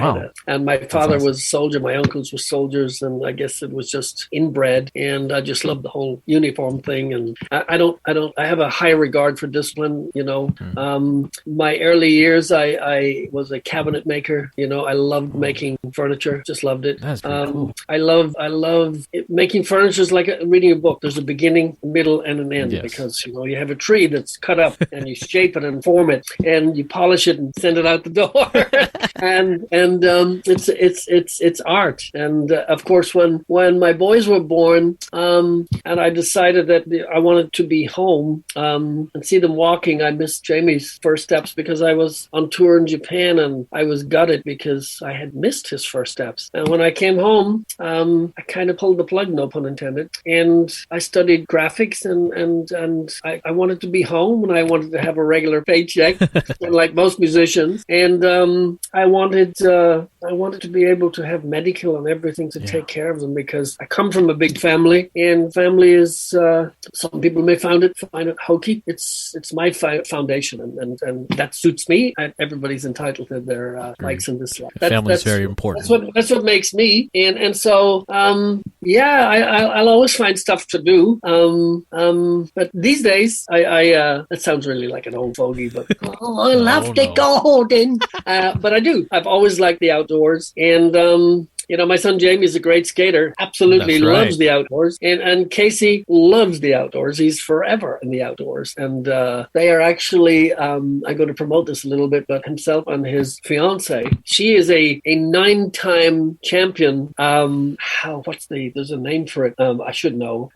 Speaker 3: and my father was a soldier. My uncles were soldiers, and I guess it was just inbred. And I just loved the whole uniform thing. And I have a high regard for discipline, you know. My early years, I was a cabinet maker. You know, I loved making furniture. Just loved it.
Speaker 2: That's pretty cool.
Speaker 3: I love love making furniture is like reading a book. There's a beginning, a middle, and an end.
Speaker 2: Yes.
Speaker 3: Because you have a tree that's cut up, and you shape it and form it, and you polish it and send it out the door. and it's art. And of course, when my boys were born, and I decided that I wanted to be home and see them walking, I missed Jamie's first steps because I was on tour in Japan, and I was gutted because I had missed his first steps. And when I came home, I kind of pulled the plug, no pun intended, and I studied graphics, and I wanted to be home, and I wanted to have a regular paycheck, like most musicians, and I wanted to be able to have medical and everything to take care of them, because I come from a big family, and family is some people may find it hokey. It's my foundation, and that suits me. Everybody's entitled to their likes and dislikes.
Speaker 2: Family's very important.
Speaker 3: That's what makes me, and so I'll always find stuff to do. But these days, that sounds really like an old fogey, but I love the garden. But I do. I've always liked the outdoors, and my son Jamie is a great skater, absolutely loves the outdoors. And Casey loves the outdoors. He's forever in the outdoors. And they are actually, I'm going to promote this a little bit, but himself and his fiance, she is a 9-time champion. There's a name for it. I should know.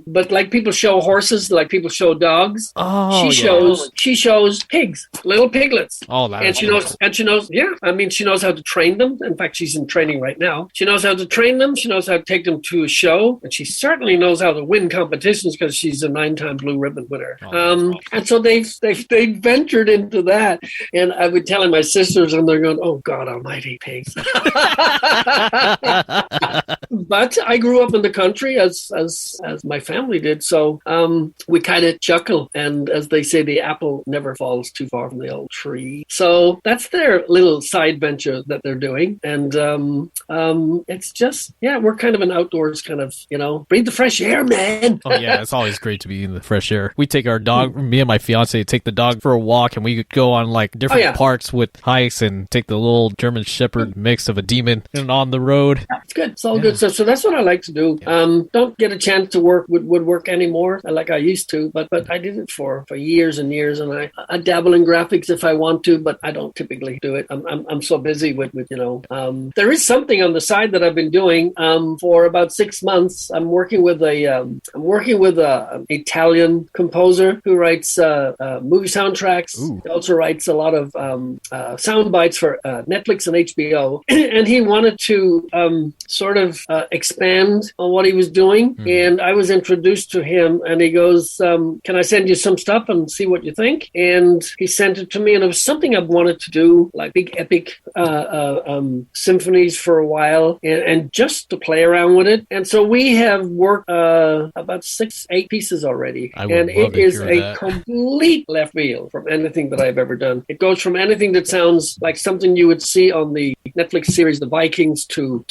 Speaker 3: But like people show horses, like people show dogs.
Speaker 2: Oh,
Speaker 3: she shows pigs, little piglets.
Speaker 2: Oh, that's
Speaker 3: she knows, she knows how to train them. In fact, she's in training right now. She knows how to train them. She knows how to take them to a show. And she certainly knows how to win competitions because she's a 9-time blue ribbon winner. And so they've ventured into that. And I would tell my sisters, and they're going, oh, God almighty, pigs. But I grew up in the country as my family did. So we kind of chuckle. And as they say, the apple never falls too far from the old tree. So that's their little side venture that they're doing. And it's just, we're kind of an outdoors kind of, breathe the fresh air, man.
Speaker 2: Oh, yeah, it's always great to be in the fresh air. We take our dog, me and my fiance take the dog for a walk, and we go on like different parks with hikes and take the little German Shepherd mix of a demon and on the road.
Speaker 3: It's good. It's all good. So that's what I like to do. Don't get a chance to work with woodwork anymore like I used to, but I did it for years and years, and I dabble in graphics if I want to, but I don't typically do it. I'm so busy with there is something on the side that I've been doing for about 6 months. I'm working with an Italian composer who writes movie soundtracks. Ooh. He also writes a lot of sound bites for Netflix and HBO. And he wanted to sort of expand on what he was doing. And I was introduced to him, and he goes, can I send you some stuff and see what you think? And he sent it to me, and it was something I've wanted to do, like big epic symphonies for a while, and just to play around with it. And so we have worked about 6-8 pieces already. And it is a complete left field from anything that I've ever done. It goes from anything that sounds like something you would see on the Netflix series The Vikings to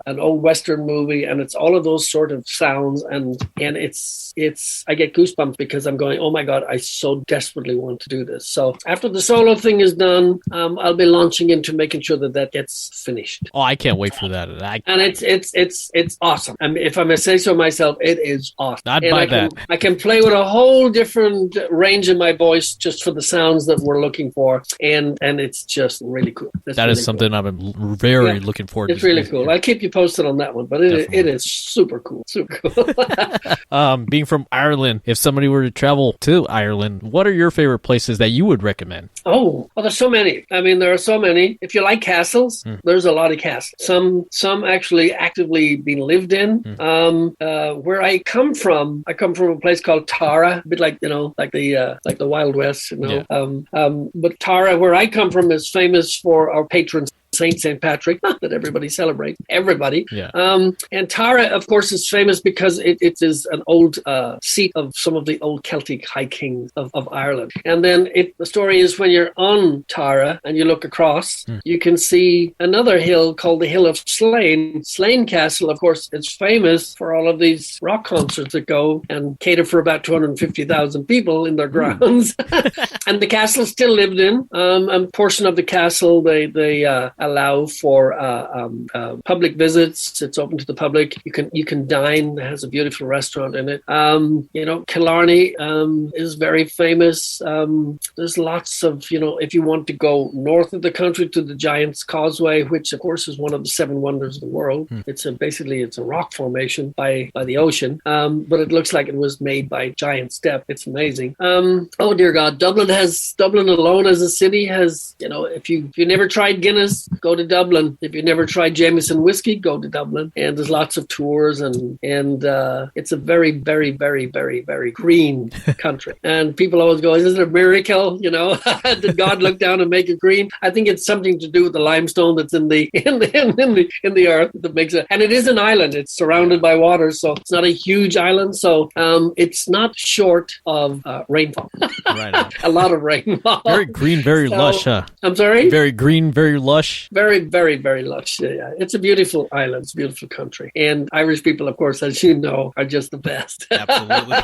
Speaker 3: an old Western movie, and it's all of those sort of sounds, and it's I get goosebumps because I'm going, oh my God, I so desperately want to do this. So after the solo thing is done, I'll be launching into making sure that gets finished.
Speaker 2: Oh, I can't wait for that.
Speaker 3: And it's awesome. I mean, if I may say so myself, it is awesome.
Speaker 2: I'd buy that.
Speaker 3: I can play with a whole different range in my voice just for the sounds that we're looking for, and it's just really cool.
Speaker 2: That is something I'm very looking forward to.
Speaker 3: It's really cool. I'll keep you posted on that one, but it is super cool. Super cool.
Speaker 2: Being from Ireland, if somebody were to travel to Ireland, what are your favorite places that you would recommend?
Speaker 3: Oh, well, there's so many. I mean, there are so many. If you like castles, there's a lot of castles. Some actually actively being lived in. Where I come from a place called Tara, a bit like the Wild West, but Tara, where I come from, is famous for our patron St. Patrick, not that everybody celebrates, everybody. Yeah. And Tara, of course, is famous because it is an old seat of some of the old Celtic high kings of Ireland. And then the story is when you're on Tara and you look across, you can see another hill called the Hill of Slane. Slane Castle, of course, is famous for all of these rock concerts that go and cater for about 250,000 people in their grounds. And the castle is still lived in. A portion of the castle, they allow for public visits. It's open to the public. You can dine. It has a beautiful restaurant in it. Killarney is very famous. There's lots of, if you want to go north of the country to the Giant's Causeway, which of course is one of the seven wonders of the world. It's a rock formation by the ocean, but it looks like it was made by giant step. It's amazing. Oh dear God, Dublin alone as a city has, if you never tried Guinness, go to Dublin. If you never tried Jameson whiskey, go to Dublin. And there's lots of tours and it's a very, very, very, very, very green country. And people always go, is it a miracle? Did God look down and make it green? I think it's something to do with the limestone that's in the earth that makes it. And it is an island. It's surrounded by water, so it's not a huge island. So it's not short of rainfall. Right. A lot of rainfall.
Speaker 2: Very green, very lush, huh?
Speaker 3: I'm sorry?
Speaker 2: Very green, very lush.
Speaker 3: Very, very, very lush. Yeah. It's a beautiful island. It's a beautiful country. And Irish people, of course, as you know, are just the best.
Speaker 2: Absolutely.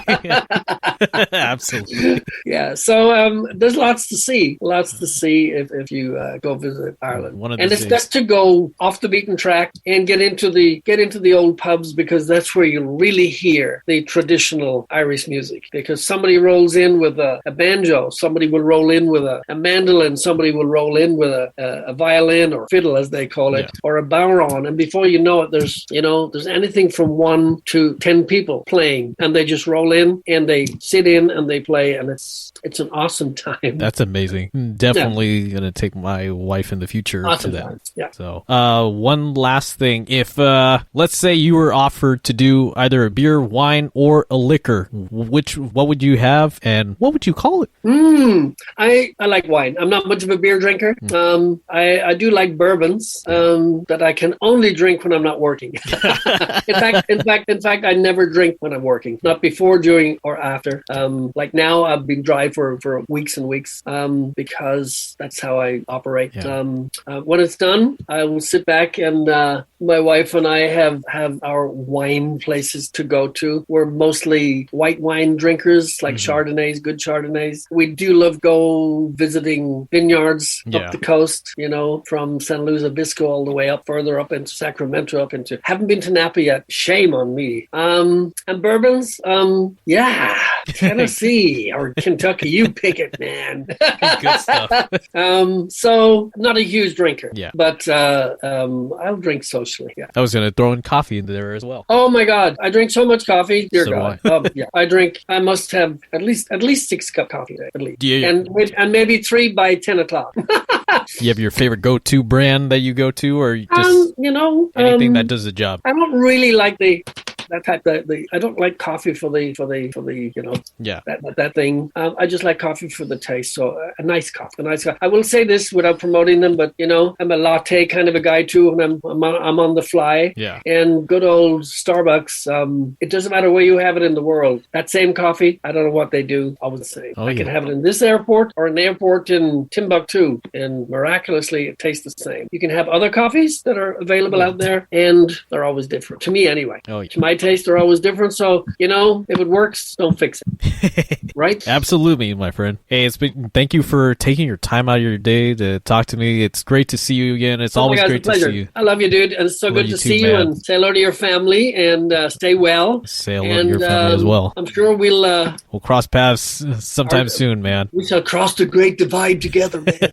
Speaker 2: Absolutely.
Speaker 3: Yeah. So there's lots to see. If you go visit Ireland. And it's best to go off the beaten track and get into the old pubs, because that's where you really hear the traditional Irish music. Because somebody rolls in with a banjo, somebody will roll in with a mandolin, somebody will roll in with a violin or fiddle, as they call it, or a bodhrán, and before you know it, there's anything from 1 to 10 people playing, and they just roll in and they sit in and they play, and it's an awesome time.
Speaker 2: That's amazing. Definitely gonna take my wife in the future to that.
Speaker 3: Time. Yeah.
Speaker 2: So, one last thing: if let's say you were offered to do either a beer, wine, or a liquor, what would you have, and what would you call it?
Speaker 3: I like wine. I'm not much of a beer drinker. I do like bourbons that I can only drink when I'm not working. in fact, I never drink when I'm working. Not before, during, or after. Like now, I've been dry for weeks and weeks because that's how I operate. Yeah. When it's done, I will sit back and my wife and I have our wine places to go to. We're mostly white wine drinkers, like Chardonnays, good Chardonnays. We do love go visiting vineyards up the coast, from San Luis Obispo all the way up, further up into Sacramento, haven't been to Napa yet. Shame on me. And bourbons, Tennessee or Kentucky, you pick it, man.
Speaker 2: Good stuff.
Speaker 3: So I'm not a huge drinker, but I'll drink socially. Yeah.
Speaker 2: I was going to throw in coffee in there as well.
Speaker 3: Oh my God, I drink so much coffee. Dear God. I must have at least 6 cups of coffee a day, at least. And maybe 3 by 10 o'clock.
Speaker 2: You have your favorite go-to brand that you go to, or just anything that does the job?
Speaker 3: I don't really like I don't like coffee for the that thing. I just like coffee for the taste. So a nice coffee. I will say this without promoting them, but I'm a latte kind of a guy too, and I'm on the fly. Yeah. And good old Starbucks. It doesn't matter where you have it in the world. That same coffee, I don't know what they do. Always the same. I can have it in this airport or an airport in Timbuktu, and miraculously it tastes the same. You can have other coffees that are available out there, and they're always different. To me, anyway. To my taste are always different. So, if it works, don't fix it. Right?
Speaker 2: Absolutely, my friend. Hey, thank you for taking your time out of your day to talk to me. It's great to see you again. It's always great to see you.
Speaker 3: I love you, dude. And it's so good to see you, and say hello to your family, and stay well.
Speaker 2: Say hello to your family as well.
Speaker 3: I'm sure we'll
Speaker 2: cross paths sometime soon, man.
Speaker 3: We shall cross the great divide together, man.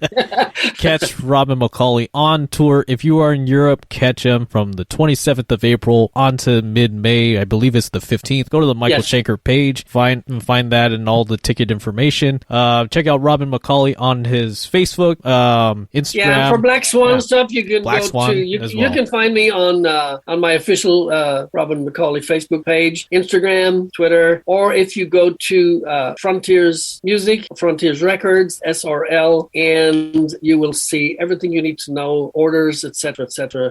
Speaker 2: Catch Robin McAuley on tour. If you are in Europe, catch him from the 27th of April on to mid-May. I believe it's the 15th. Go to the Michael Schenker page. Find that and all the ticket information. Check out Robin McAuley on his Facebook, Instagram.
Speaker 3: Yeah, for Black Swan stuff, you can you can find me on my official Robin McAuley Facebook page, Instagram, Twitter, or if you go to Frontiers Music, Frontiers Records, SRL, and you will see everything you need to know, orders, etc.,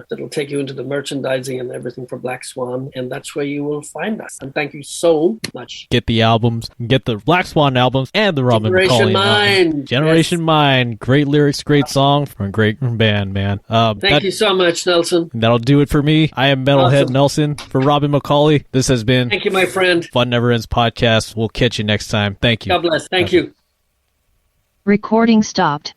Speaker 3: that'll take you into the merchandising and everything for Black Swan, and that's where you will find us. And thank you so much.
Speaker 2: Get the albums, get the Black Swan albums, and the Robin McAuley album. Generation Mind. Great lyrics, great song from a great band, man.
Speaker 3: Thank you so much, Nelson.
Speaker 2: That'll do it for me. I am Metalhead Nelson. For Robin McAuley, this has been
Speaker 3: Thank you, my friend.
Speaker 2: Fun Never Ends Podcast. We'll catch you next time. Thank you.
Speaker 3: God bless. Thank you.
Speaker 4: Recording stopped.